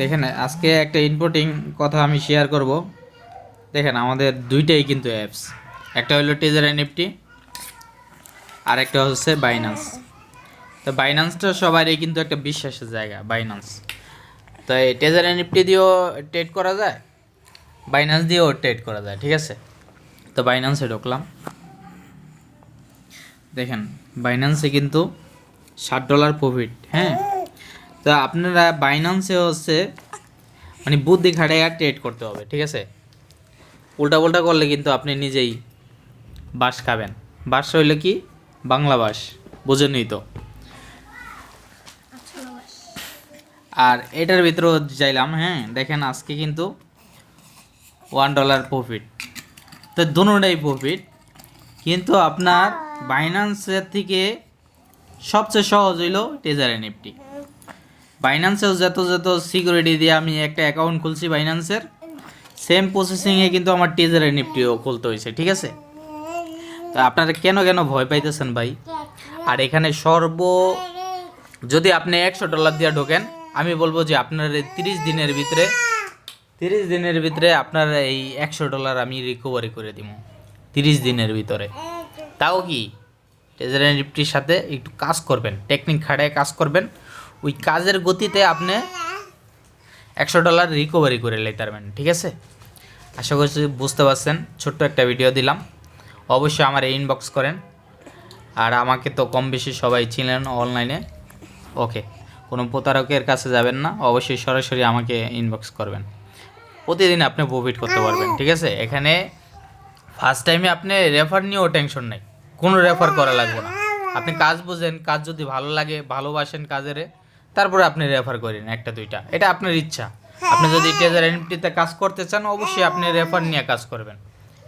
দেখেন আজকে একটা ইম্পোর্টিং কথা আমি শেয়ার করব। দেখেন আমাদের দুইটাই কিন্তু অ্যাপস, একটা হলো টেজার এনএফটি আর একটা হচ্ছে বাইন্যান্স। তো বাইন্যান্সটা সবারই কিন্তু একটা বিশ্বাসের জায়গা বাইন্যান্স। তো এই টেজার এনএফটি দিয়েও ট্রেড করা যায়, বাইন্যান্স দিয়েও ট্রেড করা যায়, ঠিক আছে। তো বাইন্যান্সে ঢুকলাম, দেখেন বাইন্যান্সে কিন্তু $60 প্রফিট। হ্যাঁ, তো আপনারা বাইন্যান্সে হচ্ছে মানে বুদ্ধি খাটাইয়া ট্রেড করতে হবে, ঠিক আছে। উল্টা পাল্টা করলে কিন্তু আপনি নিজেই বাঁশ খাবেন। বাঁশ হইলে কি, বাংলা বাঁশ, বোঝেনই তো। আর এটার ভিতরেও যাইলাম, হ্যাঁ দেখেন আজকে কিন্তু $1 প্রফিট। তো দুটোটাই প্রফিট, কিন্তু আপনার বাইন্যান্সের থেকে সবচেয়ে সহজ হইল টেজার এনএফটি। বাইন্যান্সেও যত যত সিকিউরিটি দিয়ে আমি একটা অ্যাকাউন্ট খুলছি বাইন্যান্সের, সেম প্রসেসিংয়ে কিন্তু আমার টেজার এনএফটিও খুলতে হয়েছে, ঠিক আছে। তো আপনারা কেন কেন ভয় পাইতেছেন ভাই? আর এখানে যদি আপনি $100 দিয়ে ঢোকেন, আমি বলবো যে আপনার এই 30 দিনের ভিতরে আপনার এই $100 আমি রিকভারি করে দিব 30 দিনের ভিতরে। তাও কি টেজার এনএফটির সাথে একটু কাজ করবেন, টেকনিক খাটায় কাজ করবেন, ওই কাজের গতিতে আপনি $100 রিকভারি করে নিতে পারবেন, ঠিক আছে। আশা করছি বুঝতে পারছেন। ছোট্ট একটা ভিডিও দিলাম, অবশ্যই আমার ইনবক্স করেন। আর আমাকে তো কম বেশি সবাই চিনেন অনলাইনে। ওকে, কোনো প্রতারকের কাছে যাবেন না, অবশ্যই সরাসরি আমাকে ইনবক্স করবেন। প্রতিদিন আপনি প্রফিট করতে পারবেন, ঠিক আছে। এখানে ফার্স্ট টাইমে আপনি রেফার নিয়েও টেনশন নেই, কোনো রেফার করা লাগবে না। আপনি কাজ বোঝেন, কাজ যদি ভালো লাগে, ভালোবাসেন কাজের, তারপরে আপনি রেফার করেন একটা দুইটা, এটা আপনার ইচ্ছা। আপনি যদি টেজার এনএফটিতে কাজ করতে চান, অবশ্যই আপনি রেফার নিয়ে কাজ করবেন।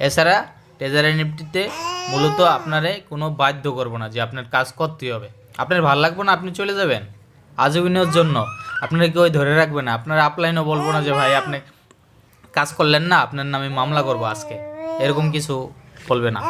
এছাড়া টেজার এনএফটিতে মূলত আপনারে কোনো বাধ্য করবো না যে আপনার কাজ করতেই হবে। আপনার ভালো লাগবে না, আপনি চলে যাবেন আজীবনের জন্য, আপনারা কেউ ধরে রাখবে না। আপনার আপলাইনও বলবো না যে ভাই আপনি কাজ করলেন না, আপনার নামে মামলা করবো আজকে, এরকম কিছু বলবে না।